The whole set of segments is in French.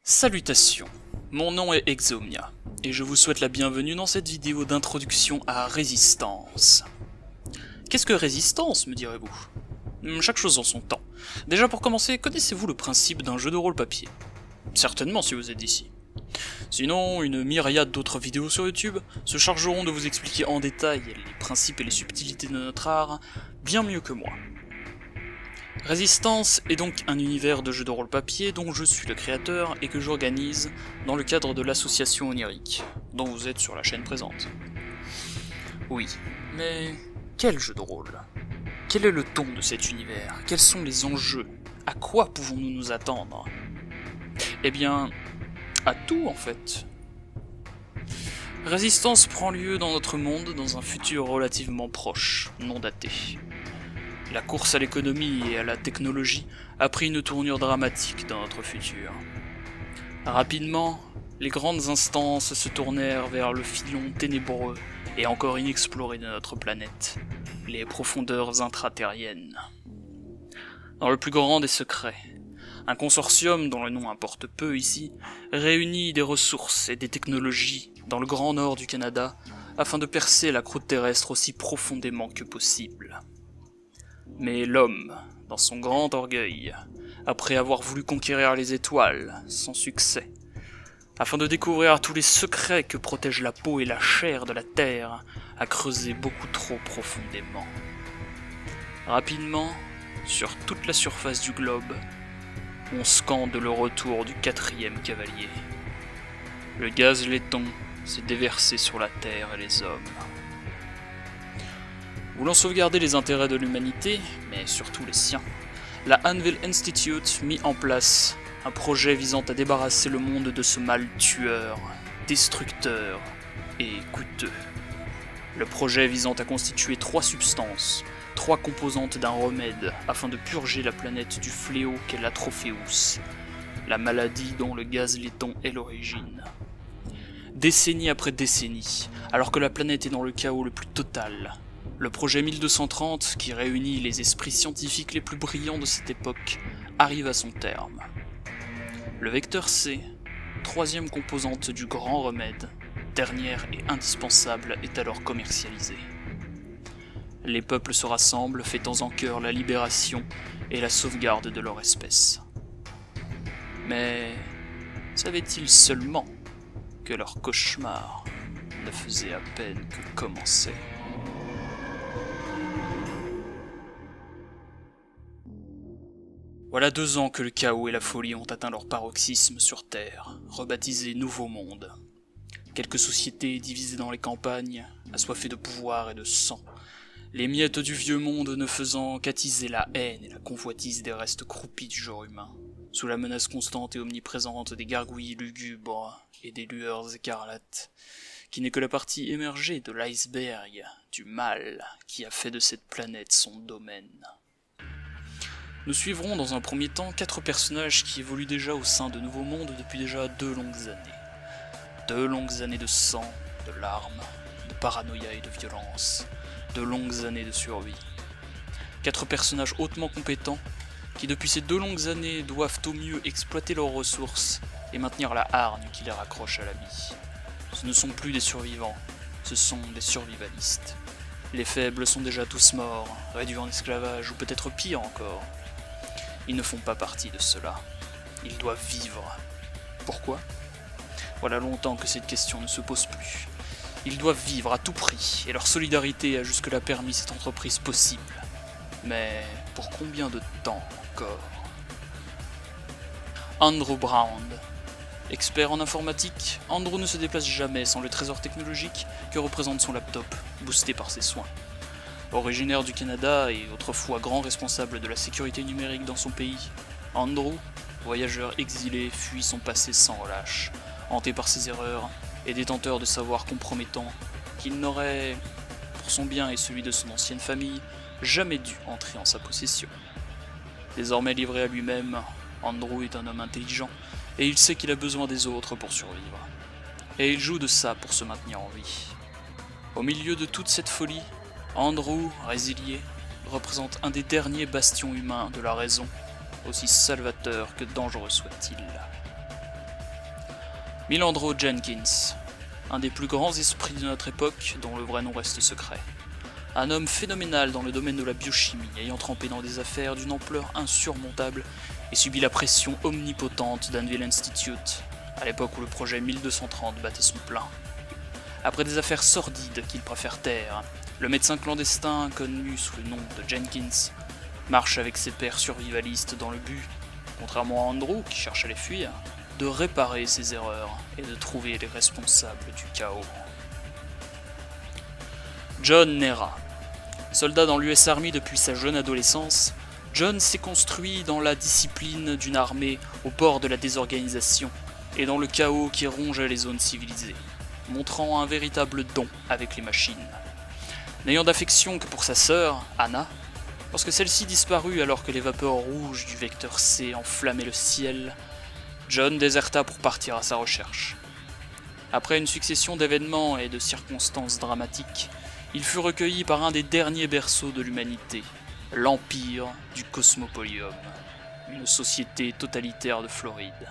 Salutations, mon nom est Exomnia, et je vous souhaite la bienvenue dans cette vidéo d'introduction à Résistance. Qu'est-ce que Résistance, me direz-vous? Chaque chose en son temps. Déjà pour commencer, connaissez-vous le principe d'un jeu de rôle papier? Certainement si vous êtes d'ici. Sinon, une myriade d'autres vidéos sur YouTube se chargeront de vous expliquer en détail les principes et les subtilités de notre art, bien mieux que moi. Résistance est donc un univers de jeux de rôle papier dont je suis le créateur et que j'organise dans le cadre de l'association Onirique, dont vous êtes sur la chaîne présente. Oui, mais quel jeu de rôle? Quel est le ton de cet univers? Quels sont les enjeux? À quoi pouvons-nous nous attendre? Eh bien, à tout en fait. Résistance prend lieu dans notre monde dans un futur relativement proche, non daté. La course à l'économie et à la technologie a pris une tournure dramatique dans notre futur. Rapidement, les grandes instances se tournèrent vers le filon ténébreux et encore inexploré de notre planète, les profondeurs intraterriennes. Dans le plus grand des secrets, un consortium dont le nom importe peu ici, réunit des ressources et des technologies dans le grand nord du Canada afin de percer la croûte terrestre aussi profondément que possible. Mais l'homme, dans son grand orgueil, après avoir voulu conquérir les étoiles, sans succès, afin de découvrir tous les secrets que protègent la peau et la chair de la Terre, a creusé beaucoup trop profondément. Rapidement, sur toute la surface du globe, on scande le retour du 4e cavalier. Le gaz laiton s'est déversé sur la Terre et les hommes. Voulant sauvegarder les intérêts de l'humanité, mais surtout les siens, la Anvil Institute mit en place un projet visant à débarrasser le monde de ce mal tueur, destructeur et coûteux. Le projet visant à constituer 3 substances, 3 composantes d'un remède afin de purger la planète du fléau qu'est l'Atrophéus, la maladie dont le gaz laiton est l'origine. Décennie après décennie, alors que la planète est dans le chaos le plus total, le projet 1230, qui réunit les esprits scientifiques les plus brillants de cette époque, arrive à son terme. Le vecteur C, 3e composante du grand remède, dernière et indispensable, est alors commercialisé. Les peuples se rassemblent, fêtant en chœur la libération et la sauvegarde de leur espèce. Mais savaient-ils seulement que leur cauchemar ne faisait à peine que commencer? Voilà 2 ans que le chaos et la folie ont atteint leur paroxysme sur Terre, rebaptisé Nouveau Monde. Quelques sociétés divisées dans les campagnes, assoiffées de pouvoir et de sang, les miettes du vieux monde ne faisant qu'attiser la haine et la convoitise des restes croupis du genre humain, sous la menace constante et omniprésente des gargouilles lugubres et des lueurs écarlates, qui n'est que la partie émergée de l'iceberg du mal qui a fait de cette planète son domaine. Nous suivrons dans un premier temps 4 personnages qui évoluent déjà au sein de Nouveau Monde depuis déjà 2 longues années. 2 longues années de sang, de larmes, de paranoïa et de violence, 2 longues années de survie. 4 personnages hautement compétents qui depuis ces 2 longues années doivent au mieux exploiter leurs ressources et maintenir la hargne qui les raccroche à la vie. Ce ne sont plus des survivants, ce sont des survivalistes. Les faibles sont déjà tous morts, réduits en esclavage ou peut-être pire encore. Ils ne font pas partie de cela. Ils doivent vivre. Pourquoi? Voilà longtemps que cette question ne se pose plus. Ils doivent vivre à tout prix, et leur solidarité a jusque-là permis cette entreprise possible. Mais pour combien de temps encore? Andrew Brown. Expert en informatique, Andrew ne se déplace jamais sans le trésor technologique que représente son laptop, boosté par ses soins. Originaire du Canada et autrefois grand responsable de la sécurité numérique dans son pays, Andrew, voyageur exilé, fuit son passé sans relâche, hanté par ses erreurs et détenteur de savoirs compromettants qu'il n'aurait, pour son bien et celui de son ancienne famille, jamais dû entrer en sa possession. Désormais livré à lui-même, Andrew est un homme intelligent et il sait qu'il a besoin des autres pour survivre. Et il joue de ça pour se maintenir en vie. Au milieu de toute cette folie, Andrew, résilié, représente un des derniers bastions humains de la raison, aussi salvateur que dangereux soit-il. Millandro Jenkins, un des plus grands esprits de notre époque dont le vrai nom reste secret. Un homme phénoménal dans le domaine de la biochimie, ayant trempé dans des affaires d'une ampleur insurmontable et subi la pression omnipotente d'Anvil Institute, à l'époque où le projet 1230 battait son plein. Après des affaires sordides qu'il préfère taire, le médecin clandestin, connu sous le nom de Jenkins, marche avec ses pairs survivalistes dans le but, contrairement à Andrew qui cherche à les fuir, de réparer ses erreurs et de trouver les responsables du chaos. John Nera. Soldat dans l'US Army depuis sa jeune adolescence, John s'est construit dans la discipline d'une armée au bord de la désorganisation et dans le chaos qui ronge les zones civilisées, montrant un véritable don avec les machines. N'ayant d'affection que pour sa sœur, Anna, lorsque celle-ci disparut alors que les vapeurs rouges du vecteur C enflammaient le ciel, John déserta pour partir à sa recherche. Après une succession d'événements et de circonstances dramatiques, il fut recueilli par un des derniers berceaux de l'humanité, l'Empire du Cosmopolium, une société totalitaire de Floride.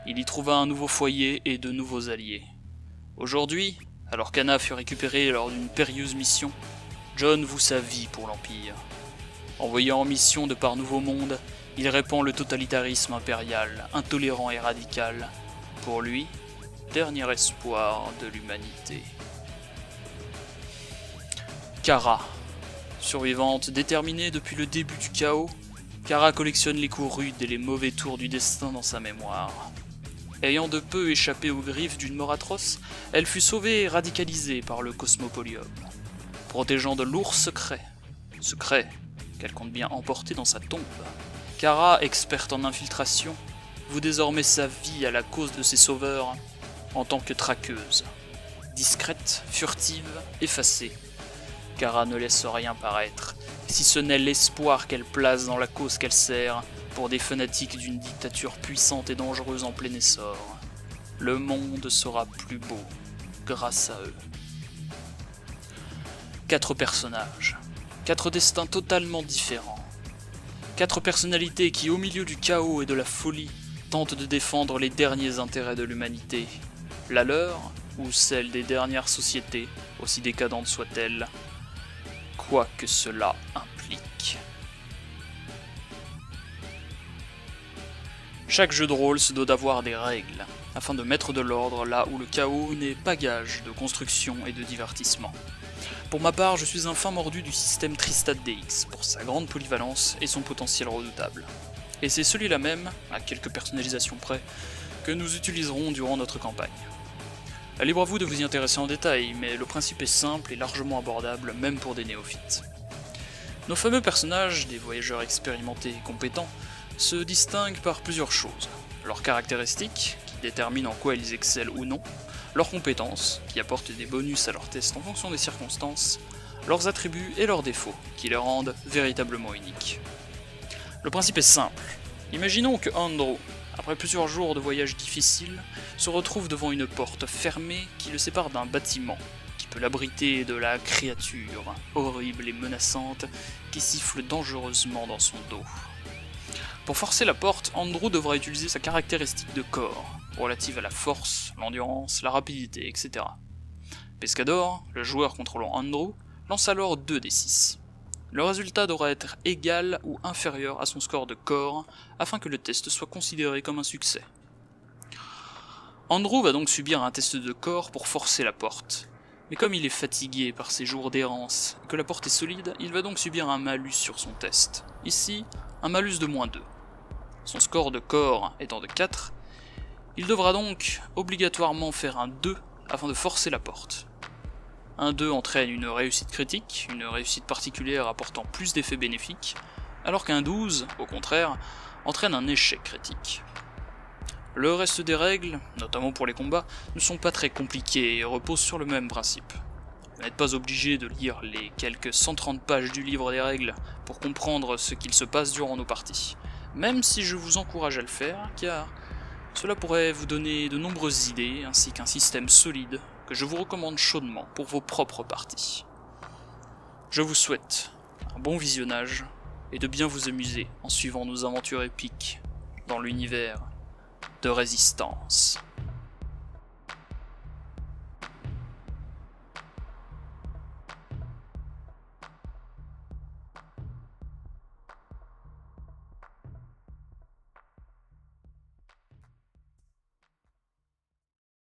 Il y trouva un nouveau foyer et de nouveaux alliés. Aujourd'hui, alors qu'Anna fut récupérée lors d'une périlleuse mission, John voue sa vie pour l'Empire. Envoyé en mission de par Nouveau Monde, il répand le totalitarisme impérial, intolérant et radical. Pour lui, dernier espoir de l'humanité. Kara. Survivante déterminée depuis le début du chaos, Kara collectionne les coups rudes et les mauvais tours du destin dans sa mémoire. Ayant de peu échappé aux griffes d'une mort atroce, elle fut sauvée et radicalisée par le Cosmopolium, protégeant de lourds secrets qu'elle compte bien emporter dans sa tombe. Kara, experte en infiltration, voue désormais sa vie à la cause de ses sauveurs en tant que traqueuse. Discrète, furtive, effacée, Kara ne laisse rien paraître, si ce n'est l'espoir qu'elle place dans la cause qu'elle sert pour des fanatiques d'une dictature puissante et dangereuse en plein essor. Le monde sera plus beau grâce à eux. 4 personnages, 4 destins totalement différents. 4 personnalités qui, au milieu du chaos et de la folie, tentent de défendre les derniers intérêts de l'humanité. La leur, ou celle des dernières sociétés, aussi décadentes soient-elles, quoi que cela implique. Chaque jeu de rôle se doit d'avoir des règles, afin de mettre de l'ordre là où le chaos n'est pas gage de construction et de divertissement. Pour ma part, je suis un fin mordu du système Tristat DX, pour sa grande polyvalence et son potentiel redoutable. Et c'est celui-là même, à quelques personnalisations près, que nous utiliserons durant notre campagne. Libre à vous de vous y intéresser en détail, mais le principe est simple et largement abordable, même pour des néophytes. Nos fameux personnages, des voyageurs expérimentés et compétents, se distinguent par plusieurs choses. Leurs caractéristiques, qui déterminent en quoi ils excellent ou non, leurs compétences, qui apportent des bonus à leurs tests en fonction des circonstances, leurs attributs et leurs défauts, qui les rendent véritablement uniques. Le principe est simple. Imaginons que Andrew, après plusieurs jours de voyage difficiles, se retrouve devant une porte fermée qui le sépare d'un bâtiment, qui peut l'abriter de la créature, horrible et menaçante, qui siffle dangereusement dans son dos. Pour forcer la porte, Andrew devra utiliser sa caractéristique de corps, relative à la force, l'endurance, la rapidité, etc. Pescador, le joueur contrôlant Andrew, lance alors 2d6. Le résultat devra être égal ou inférieur à son score de corps, afin que le test soit considéré comme un succès. Andrew va donc subir un test de corps pour forcer la porte, mais comme il est fatigué par ses jours d'errance et que la porte est solide, il va donc subir un malus sur son test. Ici, un malus de -2. Son score de corps étant de 4, il devra donc obligatoirement faire un 2 afin de forcer la porte. Un 2 entraîne une réussite critique, une réussite particulière apportant plus d'effets bénéfiques, alors qu'un 12, au contraire, entraîne un échec critique. Le reste des règles, notamment pour les combats, ne sont pas très compliquées et reposent sur le même principe. Vous n'êtes pas obligé de lire les quelques 130 pages du livre des règles pour comprendre ce qu'il se passe durant nos parties, même si je vous encourage à le faire, car cela pourrait vous donner de nombreuses idées ainsi qu'un système solide que je vous recommande chaudement pour vos propres parties. Je vous souhaite un bon visionnage et de bien vous amuser en suivant nos aventures épiques dans l'univers de Résistance.